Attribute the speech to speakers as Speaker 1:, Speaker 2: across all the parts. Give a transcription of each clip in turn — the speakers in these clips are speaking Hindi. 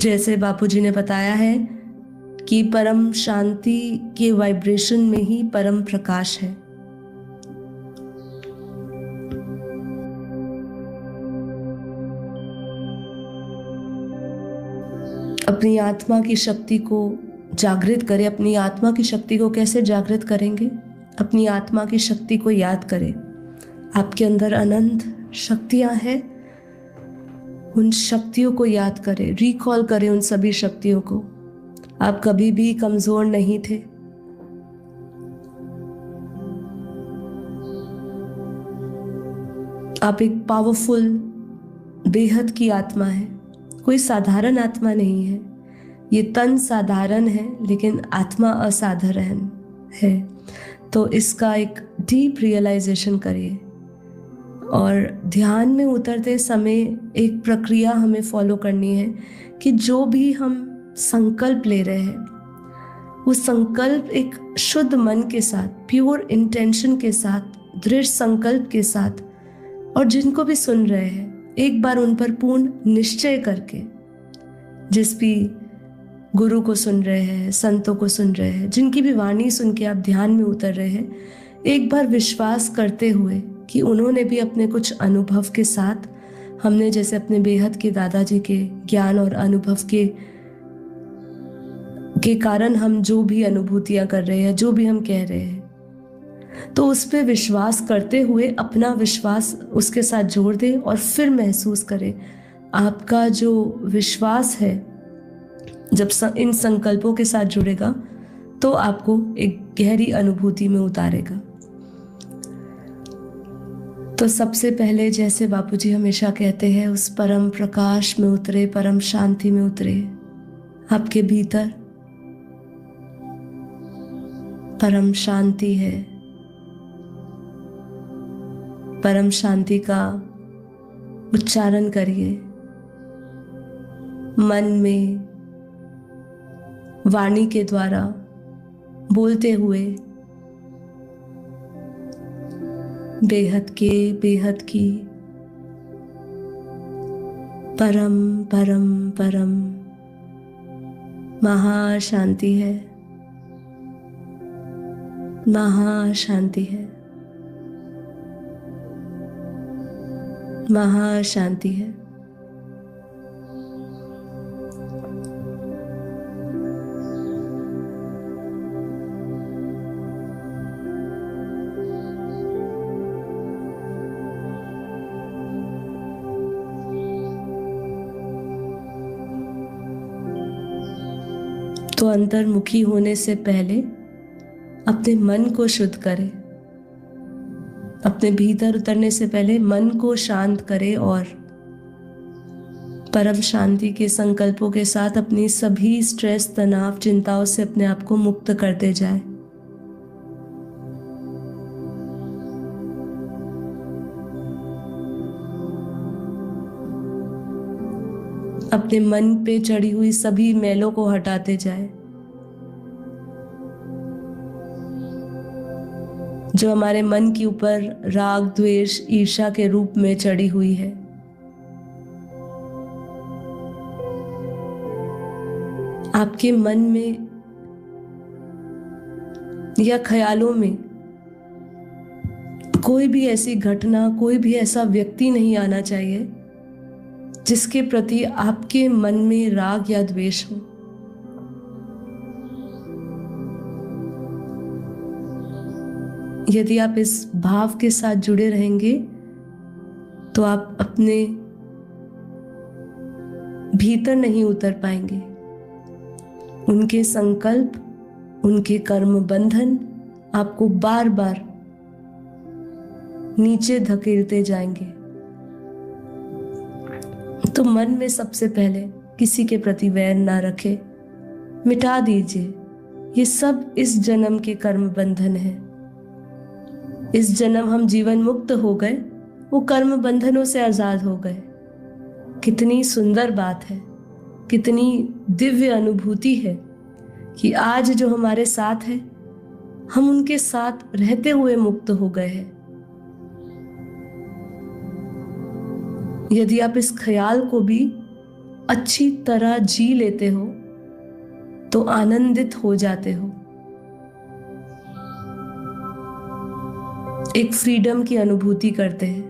Speaker 1: जैसे बापूजी ने बताया है कि परम शांति के वाइब्रेशन में ही परम प्रकाश है। अपनी आत्मा की शक्ति को जागृत करें। अपनी आत्मा की शक्ति को कैसे जागृत करेंगे? अपनी आत्मा की शक्ति को याद करें। आपके अंदर अनंत शक्तियां हैं, उन शक्तियों को याद करें, रिकॉल करें उन सभी शक्तियों को। आप कभी भी कमजोर नहीं थे। आप एक पावरफुल बेहद की आत्मा है, कोई साधारण आत्मा नहीं है। ये तन साधारण है लेकिन आत्मा असाधारण है। तो इसका एक डीप रियलाइजेशन करिए और ध्यान में उतरते समय एक प्रक्रिया हमें फॉलो करनी है कि जो भी हम संकल्प ले रहे हैं वो संकल्प एक शुद्ध मन के साथ, प्योर इंटेंशन के साथ, दृढ़ संकल्प के साथ, और जिनको भी सुन रहे हैं एक बार उन पर पूर्ण निश्चय करके, जिस भी गुरु को सुन रहे हैं, संतों को सुन रहे हैं, जिनकी भी वाणी सुन के आप ध्यान में उतर रहे हैं, एक बार विश्वास करते हुए कि उन्होंने भी अपने कुछ अनुभव के साथ, हमने जैसे अपने बेहद के दादाजी के ज्ञान और अनुभव के कारण हम जो भी अनुभूतियां कर रहे हैं, जो भी हम कह रहे हैं, तो उस पर विश्वास करते हुए अपना विश्वास उसके साथ जोड़ दें और फिर महसूस करें। आपका जो विश्वास है जब इन संकल्पों के साथ जुड़ेगा तो आपको एक गहरी अनुभूति में उतारेगा। तो सबसे पहले जैसे बापूजी हमेशा कहते हैं, उस परम प्रकाश में उतरे, परम शांति में उतरे। आपके भीतर परम शांति है। परम शांति का उच्चारण करिए मन में, वाणी के द्वारा बोलते हुए, बेहद के, बेहद की, परम परम परम महाशांति है, महाशांति है, महाशांति है। तो अंतर्मुखी होने से पहले अपने मन को शुद्ध करें। अपने भीतर उतरने से पहले मन को शांत करें और परम शांति के संकल्पों के साथ अपनी सभी स्ट्रेस, तनाव, चिंताओं से अपने आप को मुक्त करते जाए। अपने मन पे चढ़ी हुई सभी मैलों को हटाते जाए, जो हमारे मन के ऊपर राग, द्वेष, ईर्ष्या के रूप में चढ़ी हुई है। आपके मन में या ख्यालों में कोई भी ऐसी घटना, कोई भी ऐसा व्यक्ति नहीं आना चाहिए जिसके प्रति आपके मन में राग या द्वेष हो। यदि आप इस भाव के साथ जुड़े रहेंगे तो आप अपने भीतर नहीं उतर पाएंगे। उनके संकल्प, उनके कर्म बंधन आपको बार बार नीचे धकेलते जाएंगे। तो मन में सबसे पहले किसी के प्रति वैर ना रखें, मिटा दीजिए। ये सब इस जन्म के कर्म बंधन है। इस जन्म हम जीवन मुक्त हो गए, वो कर्म बंधनों से आजाद हो गए। कितनी सुंदर बात है, कितनी दिव्य अनुभूति है कि आज जो हमारे साथ है, हम उनके साथ रहते हुए मुक्त हो गए हैं। यदि आप इस ख्याल को भी अच्छी तरह जी लेते हो तो आनंदित हो जाते हो। एक फ्रीडम की अनुभूति करते हैं।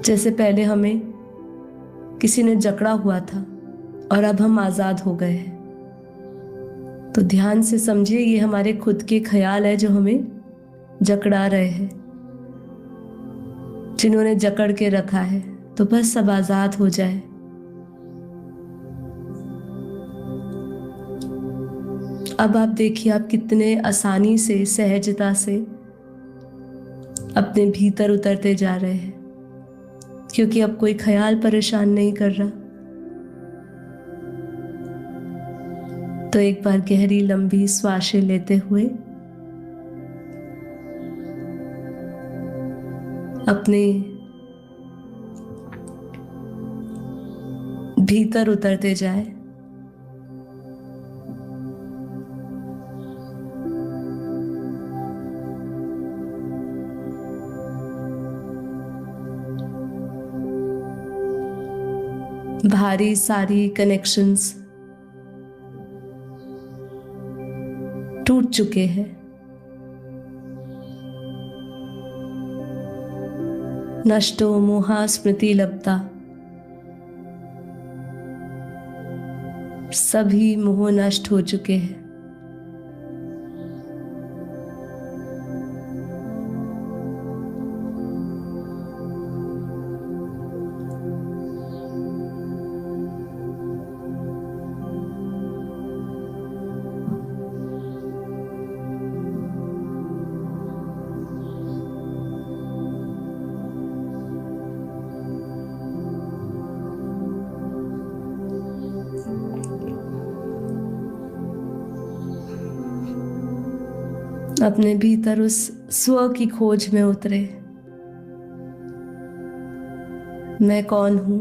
Speaker 1: जैसे पहले हमें किसी ने जकड़ा हुआ था और अब हम आजाद हो गए हैं। तो ध्यान से समझिए, ये हमारे खुद के ख्याल है जो हमें जकड़ा रहे हैं, जिन्होंने जकड़ के रखा है। तो बस सब आजाद हो जाए। अब आप देखिए, आप कितने आसानी से, सहजता से अपने भीतर उतरते जा रहे हैं, क्योंकि अब कोई ख्याल परेशान नहीं कर रहा। तो एक बार गहरी लंबी श्वासें लेते हुए अपने भीतर उतरते जाए। भारी सारी कनेक्शंस टूट चुके हैं। नष्टो मोहा स्मृति लब्धा, सभी मोह नष्ट हो चुके हैं। अपने भीतर उस स्व की खोज में उतरे। मैं कौन हूं?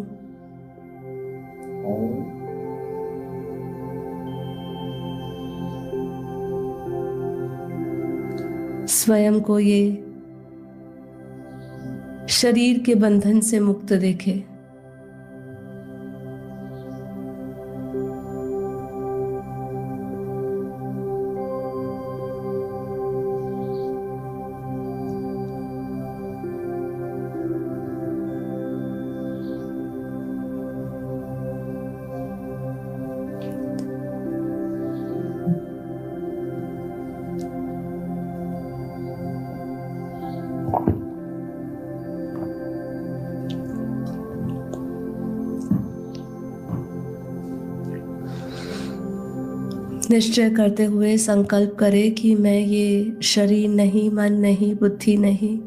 Speaker 1: स्वयं को ये शरीर के बंधन से मुक्त देखे। निश्चय करते हुए संकल्प करें कि मैं ये शरीर नहीं, मन नहीं, बुद्धि नहीं,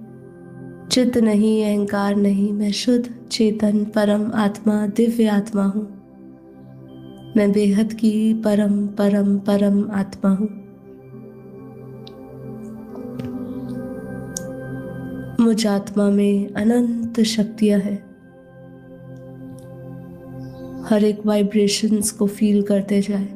Speaker 1: चित्त नहीं, अहंकार नहीं, मैं शुद्ध चेतन परम आत्मा, दिव्य आत्मा हूँ। मैं बेहद की परम परम परम आत्मा हूँ। मुझ आत्मा में अनंत शक्तियां हैं। हर एक वाइब्रेशंस को फील करते जाए।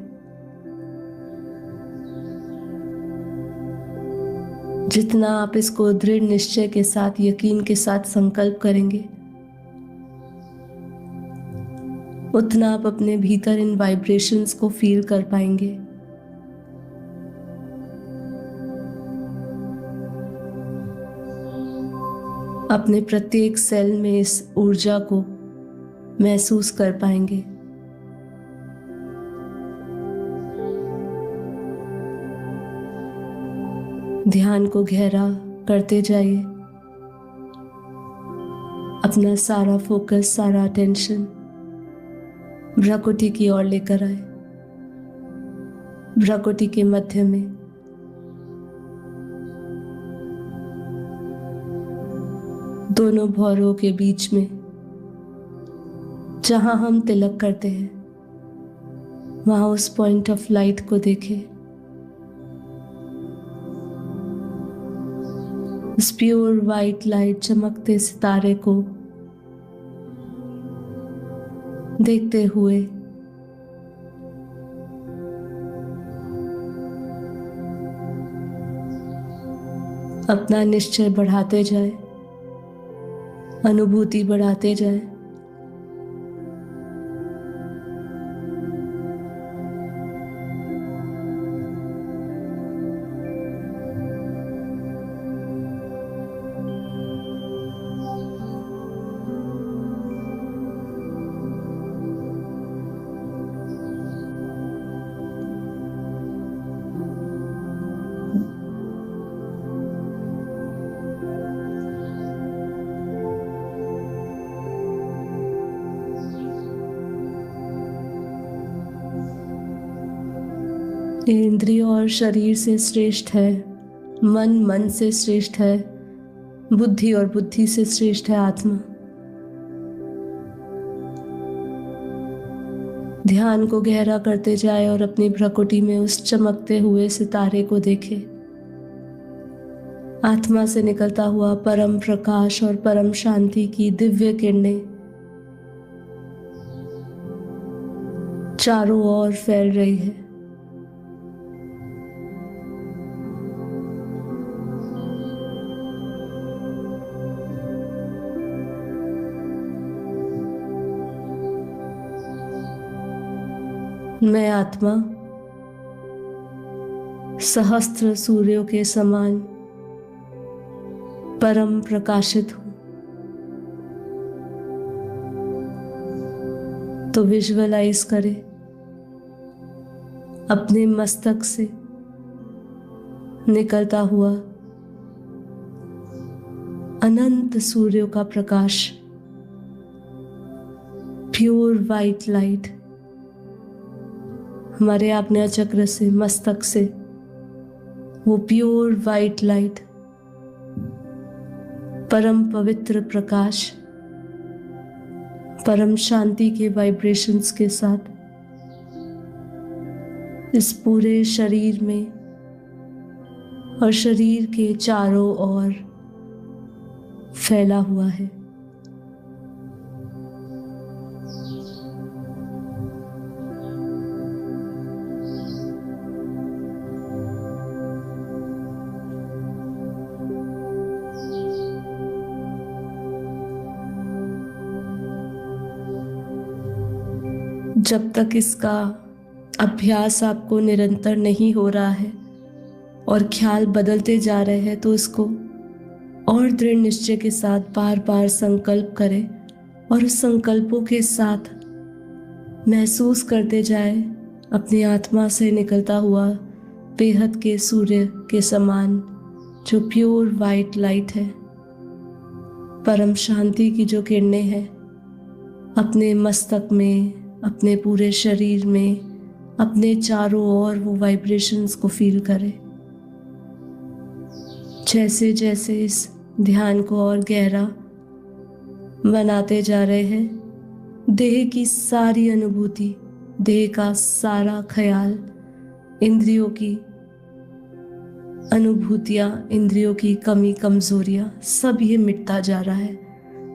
Speaker 1: जितना आप इसको दृढ़ निश्चय के साथ, यकीन के साथ संकल्प करेंगे, उतना आप अपने भीतर इन वाइब्रेशंस को फील कर पाएंगे। अपने प्रत्येक सेल में इस ऊर्जा को महसूस कर पाएंगे। ध्यान को गहरा करते जाइए। अपना सारा फोकस, सारा अटेंशन भ्राकुटी की ओर लेकर आए। भ्राकुटी के मध्य में दोनों भौरों के बीच में जहां हम तिलक करते हैं, वहां उस पॉइंट ऑफ लाइट को देखें। इस प्योर वाइट लाइट, चमकते सितारे को देखते हुए अपना निश्चय बढ़ाते जाए, अनुभूति बढ़ाते जाए। ये इंद्रिय और शरीर से श्रेष्ठ है, मन मन से श्रेष्ठ है, बुद्धि और बुद्धि से श्रेष्ठ है आत्मा। ध्यान को गहरा करते जाए और अपनी भ्रकुटी में उस चमकते हुए सितारे को देखे। आत्मा से निकलता हुआ परम प्रकाश और परम शांति की दिव्य किरणें चारों ओर फैल रही है। मैं आत्मा सहस्त्र सूर्यों के समान परम प्रकाशित हूं। तो विजुअलाइज करें अपने मस्तक से निकलता हुआ अनंत सूर्यों का प्रकाश, प्योर वाइट लाइट हमारे आज्ञा चक्र से, मस्तक से वो प्योर वाइट लाइट, परम पवित्र प्रकाश, परम शांति के वाइब्रेशंस के साथ इस पूरे शरीर में और शरीर के चारों ओर फैला हुआ है। जब तक इसका अभ्यास आपको निरंतर नहीं हो रहा है और ख्याल बदलते जा रहे हैं, तो इसको और दृढ़ निश्चय के साथ बार बार संकल्प करें और उस संकल्पों के साथ महसूस करते जाए अपनी आत्मा से निकलता हुआ बेहद के सूर्य के समान जो प्योर वाइट लाइट है, परम शांति की जो किरणें हैं अपने मस्तक में, अपने पूरे शरीर में, अपने चारों ओर वो वाइब्रेशंस को फील करें। जैसे जैसे इस ध्यान को और गहरा बनाते जा रहे हैं, देह की सारी अनुभूति, देह का सारा ख्याल, इंद्रियों की अनुभूतियां, इंद्रियों की कमी कमजोरियां, सब ये मिटता जा रहा है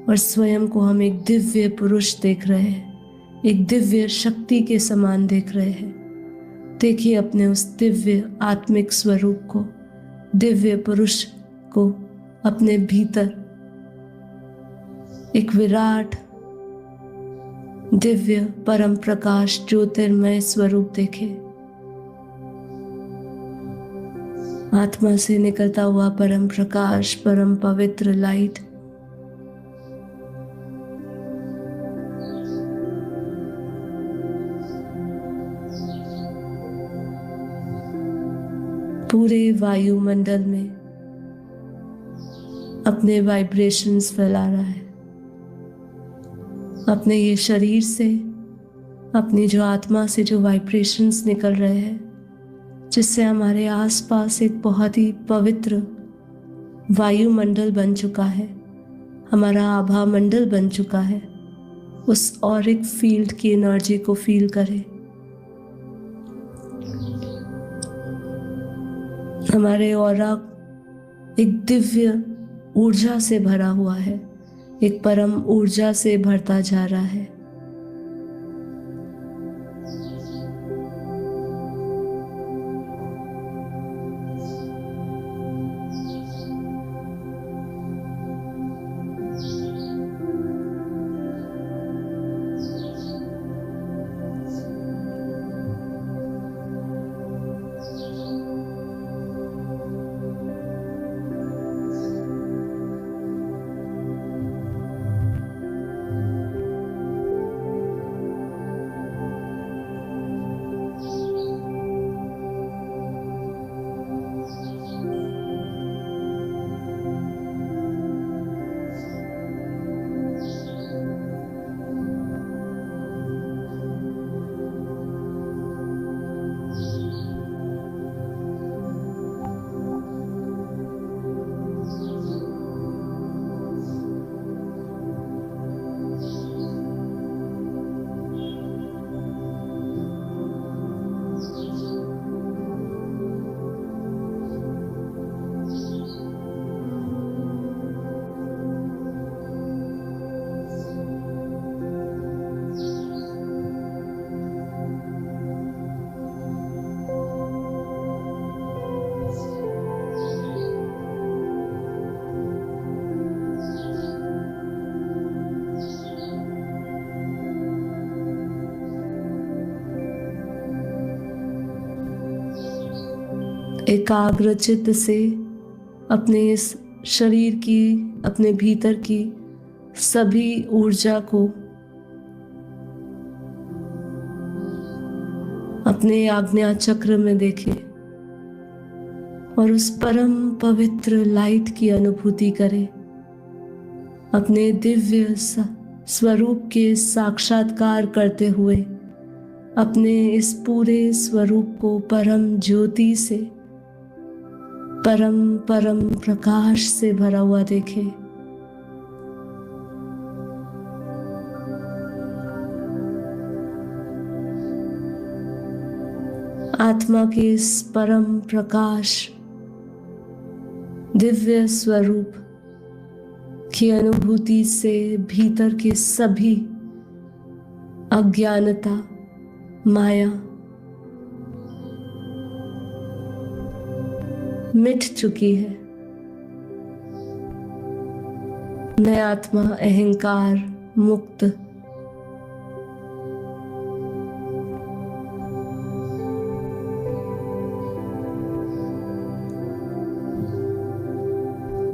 Speaker 1: और स्वयं को हम एक दिव्य पुरुष देख रहे हैं, एक दिव्य शक्ति के समान देख रहे हैं। देखिए अपने उस दिव्य आत्मिक स्वरूप को, दिव्य पुरुष को अपने भीतर एक विराट दिव्य परम प्रकाश ज्योतिर्मय स्वरूप देखे। आत्मा से निकलता हुआ परम प्रकाश, परम पवित्र लाइट पूरे वायुमंडल में अपने वाइब्रेशंस फैला रहा है। अपने ये शरीर से, अपनी जो आत्मा से जो वाइब्रेशंस निकल रहे हैं, जिससे हमारे आसपास एक बहुत ही पवित्र वायुमंडल बन चुका है, हमारा आभा मंडल बन चुका है, उस ऑरिक फील्ड की एनर्जी को फील करें। हमारे ऑरा एक दिव्य ऊर्जा से भरा हुआ है, एक परम ऊर्जा से भरता जा रहा है। एकाग्र चित्त से अपने इस शरीर की, अपने भीतर की सभी ऊर्जा को अपने आज्ञा चक्र में देखें और उस परम पवित्र लाइट की अनुभूति करें। अपने दिव्य स्वरूप के साक्षात्कार करते हुए अपने इस पूरे स्वरूप को परम ज्योति से, परम परम प्रकाश से भरा हुआ देखें। आत्मा के इस परम प्रकाश दिव्य स्वरूप की अनुभूति से भीतर के सभी अज्ञानता, माया मिट चुकी है। मैं आत्मा अहंकार मुक्त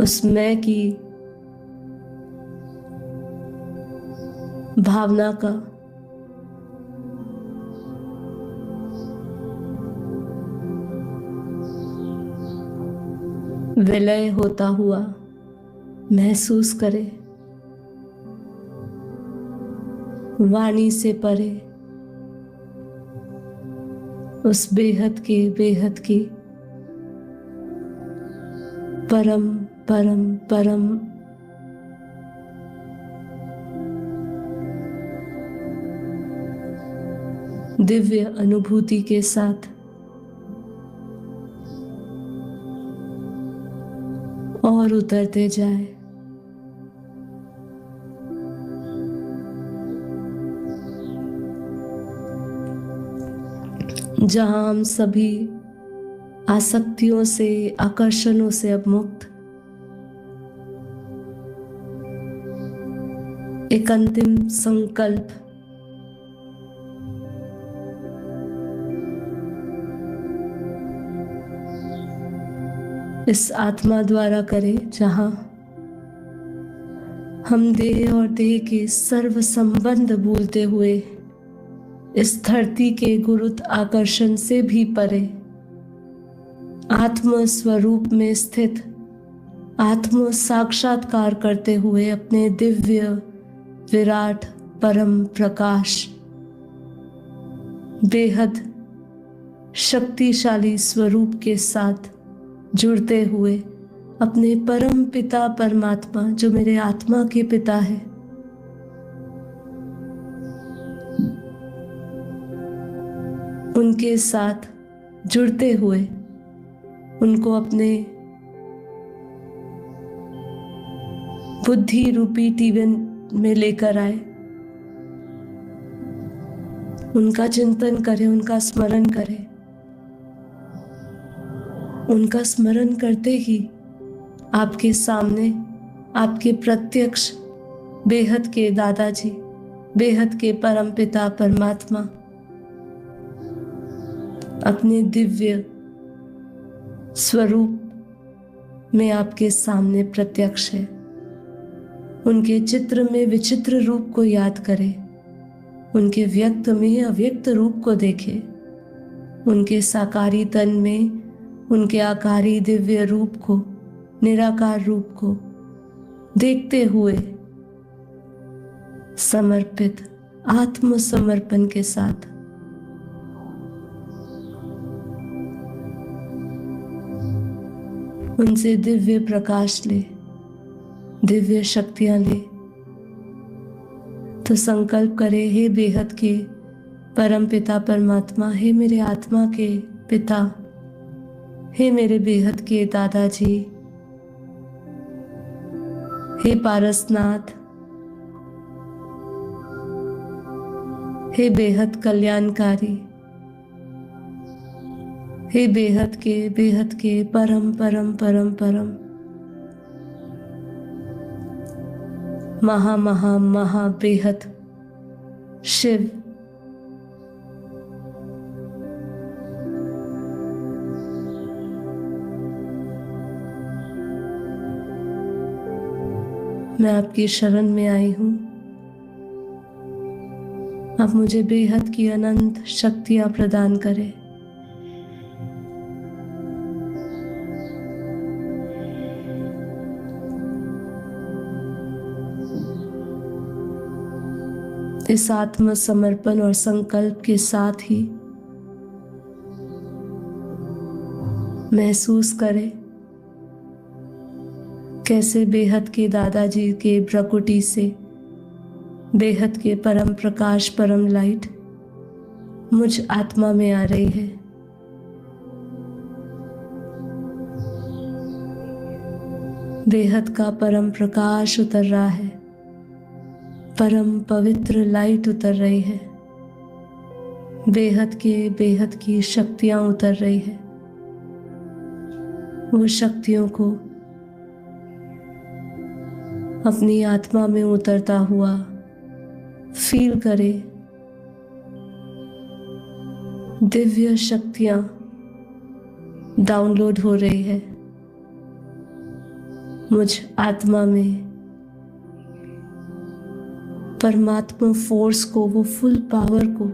Speaker 1: उस मैं की भावना का विलय होता हुआ महसूस करे। वाणी से परे उस बेहद की परम परम परम दिव्य अनुभूति के साथ और उतरते जाए। जहां हम सभी आसक्तियों से, आकर्षणों से अब मुक्त एक अंतिम संकल्प इस आत्मा द्वारा करें, जहां हम देह और देह के सर्व संबंध भूलते हुए इस धरती के गुरुत्व आकर्षण से भी परे आत्म स्वरूप में स्थित आत्म साक्षात्कार करते हुए अपने दिव्य विराट परम प्रकाश बेहद शक्तिशाली स्वरूप के साथ जुड़ते हुए अपने परम पिता परमात्मा, जो मेरे आत्मा के पिता है, उनके साथ जुड़ते हुए उनको अपने बुद्धि रूपी टीवन में लेकर आए। उनका चिंतन करें, उनका स्मरण करें। उनका स्मरण करते ही आपके सामने आपके प्रत्यक्ष बेहद के दादाजी, बेहद के परम पिता परमात्मा अपने दिव्य स्वरूप में आपके सामने प्रत्यक्ष है। उनके चित्र में विचित्र रूप को याद करें, उनके व्यक्त में अव्यक्त रूप को देखें, उनके साकारी तन में उनके आकारी दिव्य रूप को, निराकार रूप को देखते हुए समर्पित आत्मसमर्पण के साथ उनसे दिव्य प्रकाश ले, दिव्य शक्तियां ले। तो संकल्प करे, हे बेहद के परम पिता परमात्मा, हे मेरे आत्मा के पिता, हे मेरे बेहद के दादाजी, हे पारसनाथ, हे बेहद कल्याणकारी, हे बेहद के परम परम परम परम महा महा महा बेहद शिव, मैं आपकी शरण में आई हूँ। आप मुझे बेहद की अनंत शक्तियाँ प्रदान करें। इस आत्मसमर्पण और संकल्प के साथ ही महसूस करें कैसे बेहद के दादाजी के प्रकृति से बेहद के परम प्रकाश, परम लाइट मुझ आत्मा में आ रही है। बेहद का परम प्रकाश उतर रहा है, परम पवित्र लाइट उतर रही है, बेहद की शक्तियां उतर रही है। वो शक्तियों को अपनी आत्मा में उतरता हुआ फील करे। दिव्य शक्तियां डाउनलोड हो रही है मुझ आत्मा में। परमात्मा फोर्स को, वो फुल पावर को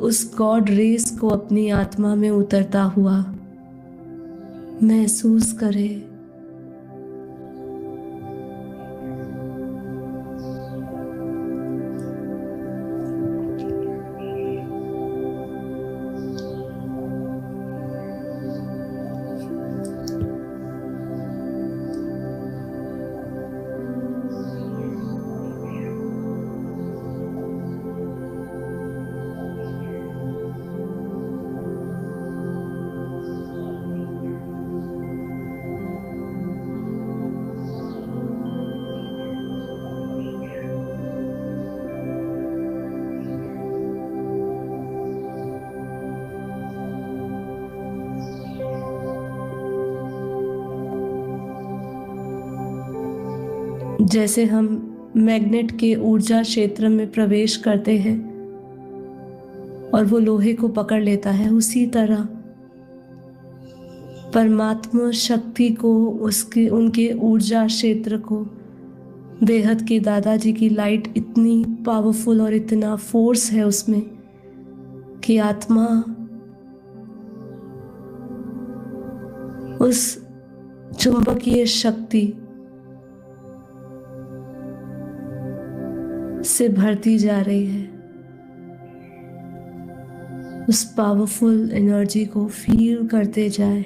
Speaker 1: उस गॉड रेस को अपनी आत्मा में उतरता हुआ महसूस करे। जैसे हम मैग्नेट के ऊर्जा क्षेत्र में प्रवेश करते हैं और वो लोहे को पकड़ लेता है, उसी तरह परमात्मा शक्ति को, उनके ऊर्जा क्षेत्र को, बेहद के दादाजी की लाइट इतनी पावरफुल और इतना फोर्स है उसमें कि आत्मा उस चुंबकीय शक्ति से भरती जा रही है। उस पावरफुल एनर्जी को फील करते जाए।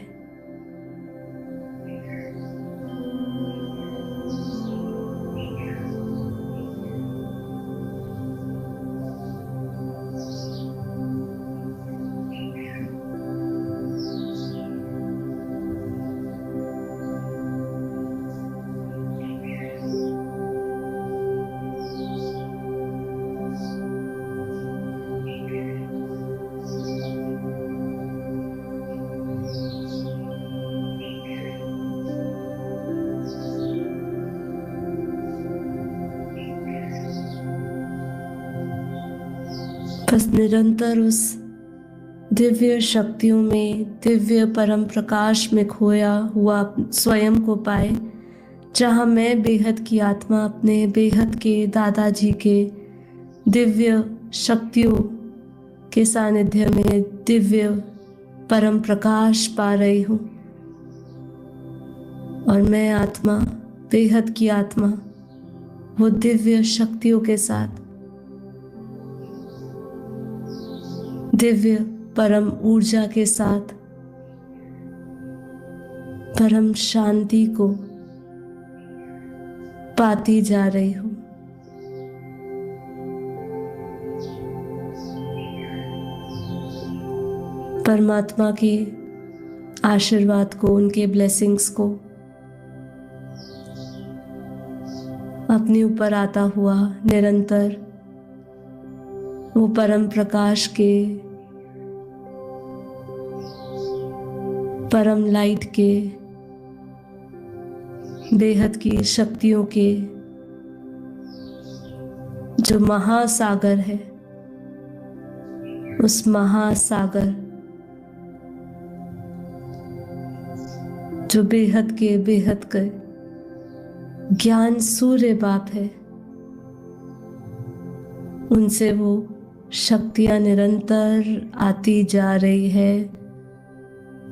Speaker 1: बस निरंतर उस दिव्य शक्तियों में, दिव्य परम प्रकाश में खोया हुआ स्वयं को पाए, जहाँ मैं बेहद की आत्मा अपने बेहद के दादाजी के दिव्य शक्तियों के सानिध्य में दिव्य परम प्रकाश पा रही हूँ। और मैं आत्मा, बेहद की आत्मा, वो दिव्य शक्तियों के साथ दिव्य परम ऊर्जा के साथ परम शांति को पाती जा रही हूँ। परमात्मा के आशीर्वाद को, उनके ब्लेसिंग्स को अपने ऊपर आता हुआ निरंतर वो परम प्रकाश के, परम लाइट के, बेहद की शक्तियों के जो महासागर है, उस महासागर जो बेहद के बेहद के ज्ञान सूर्य बाप है, उनसे वो शक्तियां निरंतर आती जा रही है।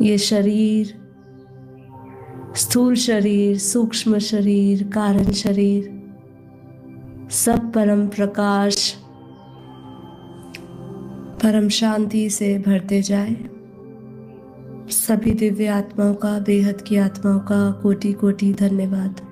Speaker 1: ये शरीर, स्थूल शरीर, सूक्ष्म शरीर, कारण शरीर, सब परम प्रकाश, परम शांति से भरते जाए। सभी दिव्य आत्माओं का, बेहद की आत्माओं का कोटि कोटि धन्यवाद।